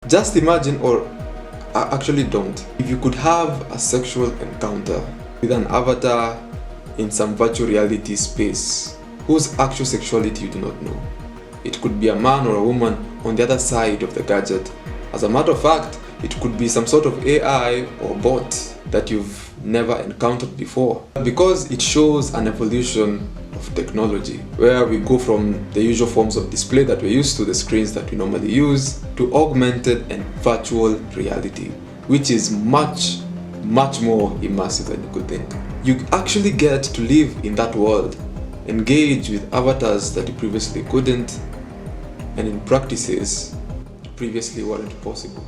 Just imagine, or actually don't, if you could have a sexual encounter with an avatar in some virtual reality space whose actual sexuality you do not know. It could be a man or a woman on the other side of the gadget. As a matter of fact, it could be some sort of AI or bot that you've never encountered before. Because it shows an evolution of technology, where we go from the usual forms of display that we're used to, the screens that we normally use, to augmented and virtual reality, which is much more immersive than you could think. You actually get to live in that world, engage with avatars that you previously couldn't, and in practices previously weren't possible.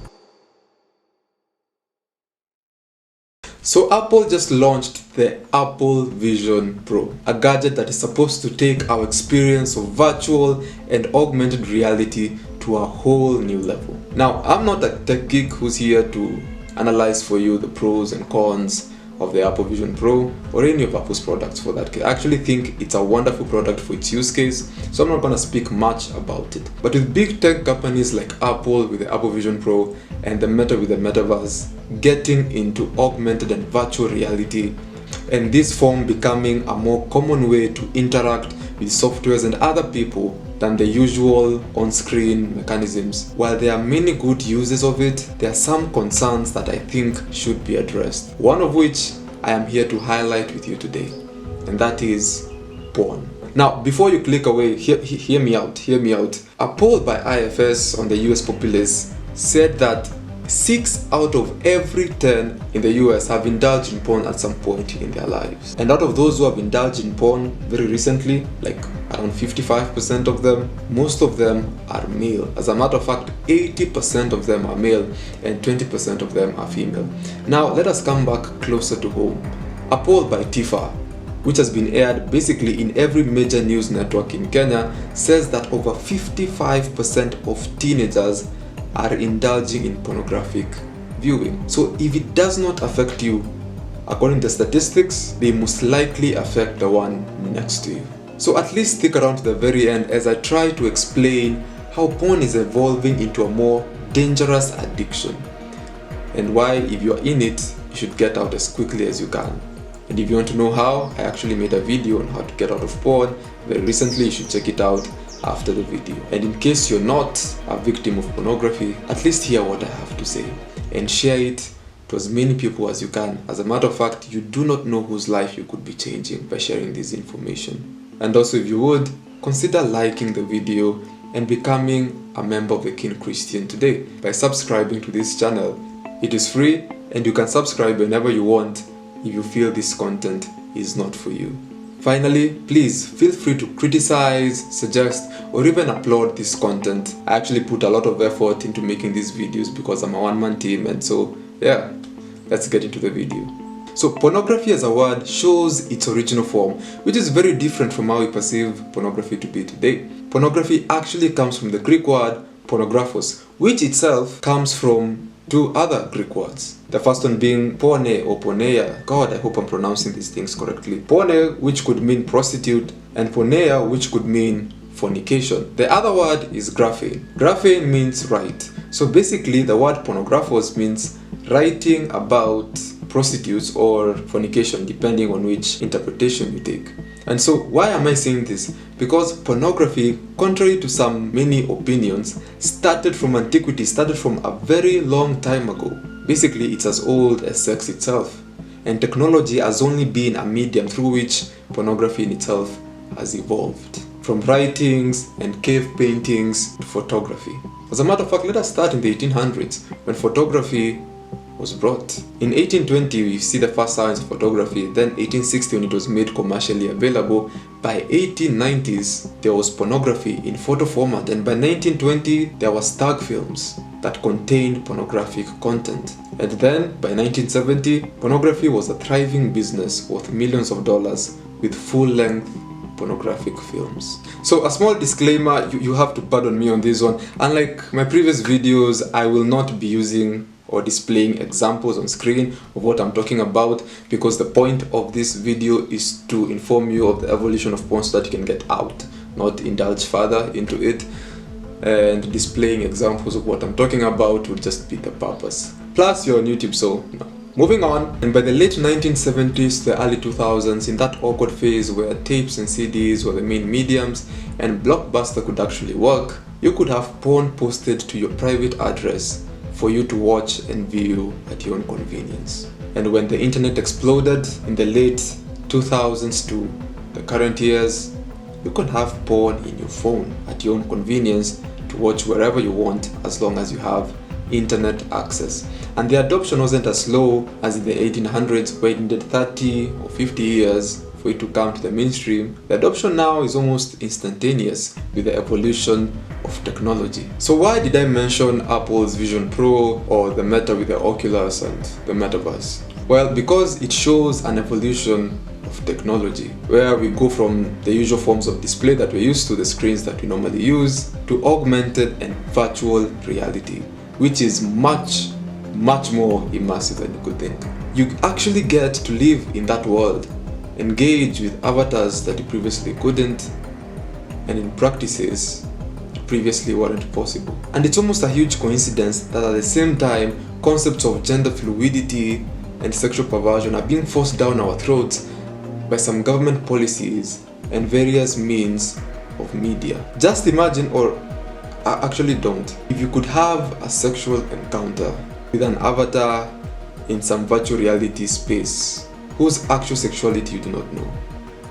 So Apple just launched the Apple Vision Pro, a gadget that is supposed to take our experience of virtual and augmented reality to a whole new level. Now, I'm not a tech geek who's here to analyze for you the pros and cons of the Apple Vision Pro or any of Apple's products for that case. I actually think it's a wonderful product for its use case, so I'm not going to speak much about it. But with big tech companies like Apple with the Apple Vision Pro and the Meta with the metaverse getting into augmented and virtual reality, and this form becoming a more common way to interact with softwares and other people than the usual on-screen mechanisms. While there are many good uses of it, there are some concerns that I think should be addressed. One of which I am here to highlight with you today, and that is porn. Now, before you click away, hear me out. A poll by IFS on the US populace said that 6 out of every 10 in the US have indulged in porn at some point in their lives. And out of those who have indulged in porn very recently, like around 55% of them, most of them are male. As a matter of fact, 80% of them are male and 20% of them are female. Now, let us come back closer to home. A poll by TIFA, which has been aired basically in every major news network in Kenya, says that over 55% of teenagers are indulging in pornographic viewing. So if it does not affect you, according to statistics, they most likely affect the one next to you. So at least stick around to the very end as I try to explain how porn is evolving into a more dangerous addiction, and why, if you're in it, you should get out as quickly as you can. And if you want to know how, I actually made a video on how to get out of porn very recently. You should check it out after the video. And in case you're not a victim of pornography, at least hear what I have to say and share it to as many people as you can. As a matter of fact, you do not know whose life you could be changing by sharing this information. And also, if you would, consider liking the video and becoming a member of the King Christian today by subscribing to this channel. It is free and you can subscribe whenever you want if you feel this content is not for you. Finally, please feel free to criticize, suggest, or even upload this content. I actually put a lot of effort into making these videos because I'm a one-man team, and so yeah, let's get into the video. So pornography as a word shows its original form, which is very different from how we perceive pornography to be today. Pornography actually comes from the Greek word pornographos, which itself comes from two other Greek words. The first one being porne or porneia. God, I hope I'm pronouncing these things correctly. Porne, which could mean prostitute, and porneia, which could mean fornication. The other word is graphene. Graphene means write. So basically, the word pornographos means writing about prostitutes or fornication, depending on which interpretation you take. And so why am I saying this? Because pornography, contrary to some many opinions, started from antiquity, started from a very long time ago. Basically, it's as old as sex itself. And technology has only been a medium through which pornography in itself has evolved. From writings and cave paintings to photography. As a matter of fact, let us start in the 1800s when photography was brought. In 1820, we see the first signs of photography, then 1860 when it was made commercially available. By 1890s, there was pornography in photo format, and by 1920, there were stag films that contained pornographic content. And then, by 1970, pornography was a thriving business worth millions of dollars with full-length pornographic films. So a small disclaimer, you have to pardon me on this one. Unlike my previous videos, I will not be using or displaying examples on screen of what I'm talking about, because the point of this video is to inform you of the evolution of porn so that you can get out, not indulge further into it. and displaying examples of what I'm talking about would just be the purpose. Plus, you're on YouTube, so no. Moving on, and by the late 1970s to the early 2000s, in that awkward phase where tapes and CDs were the main mediums and Blockbuster could actually work, you could have porn posted to your private address for you to watch and view at your own convenience. And when the internet exploded in the late 2000s to the current years, you could have porn in your phone at your own convenience to watch wherever you want as long as you have internet access. And the adoption wasn't as slow as in the 1800s where it needed 30 or 50 years for it to come to the mainstream. The adoption now is almost instantaneous with the evolution of technology. So why did I mention Apple's Vision Pro or the Meta with the Oculus and the metaverse? Well, because it shows an evolution of technology where we go from the usual forms of display that we're used to, the screens that we normally use, to augmented and virtual reality, which is much more immersive than you could think. You actually get to live in that world, engage with avatars that you previously couldn't, and in practices that previously weren't possible. And it's almost a huge coincidence that at the same time, concepts of gender fluidity and sexual perversion are being forced down our throats by some government policies and various means of media. Just imagine, or actually don't, if you could have a sexual encounter with an avatar in some virtual reality space whose actual sexuality you do not know.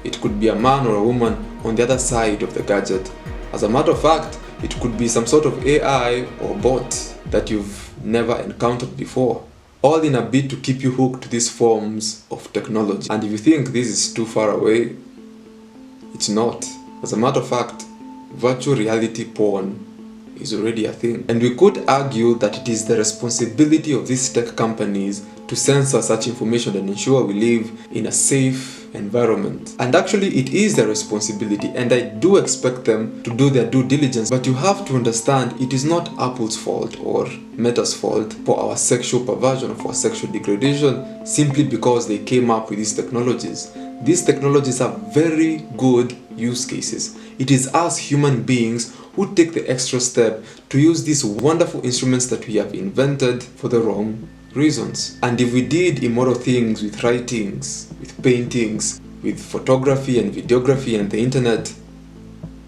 It could be a man or a woman on the other side of the gadget. As a matter of fact, it could be some sort of AI or bot that you've never encountered before, all in a bid to keep you hooked to these forms of technology. And if you think this is too far away, it's not. As a matter of fact, virtual reality porn is already a thing. And we could argue that it is the responsibility of these tech companies to censor such information and ensure we live in a safe environment. And actually it is their responsibility, and I do expect them to do their due diligence. But you have to understand, it is not Apple's fault or Meta's fault for our sexual perversion or for sexual degradation simply because they came up with these technologies. These technologies have very good use cases. It is us human beings who take the extra step to use these wonderful instruments that we have invented for the wrong reasons. And if we did immoral things with writings, with paintings, with photography and videography and the internet,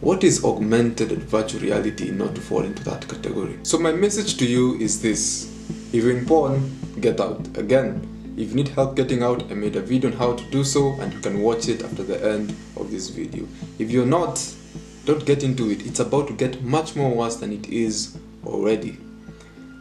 what is augmented and virtual reality not to fall into that category? So my message to you is this: if you're in porn, get out. Again, if you need help getting out, I made a video on how to do so, and you can watch it after the end of this video. If you're not, don't get into it. It's about to get much more worse than it is already.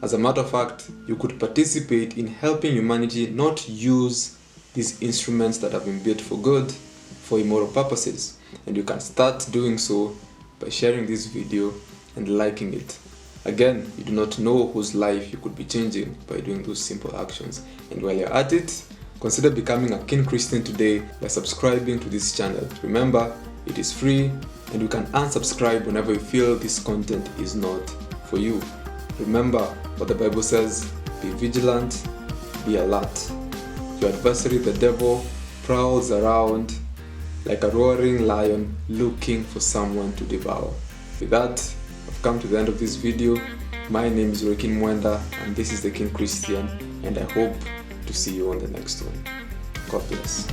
As a matter of fact, you could participate in helping humanity not use these instruments that have been built for good for immoral purposes. And you can start doing so by sharing this video and liking it. Again, you do not know whose life you could be changing by doing those simple actions. And while you're at it, consider becoming a keen Christian today by subscribing to this channel. Remember, it is free, and you can unsubscribe whenever you feel this content is not for you. Remember what the Bible says: be vigilant, be alert. Your adversary, the devil, prowls around like a roaring lion looking for someone to devour. With that, I've come to the end of this video. My name is Joaquin Mwenda, and this is the King Christian, and I hope to see you on the next one. God bless.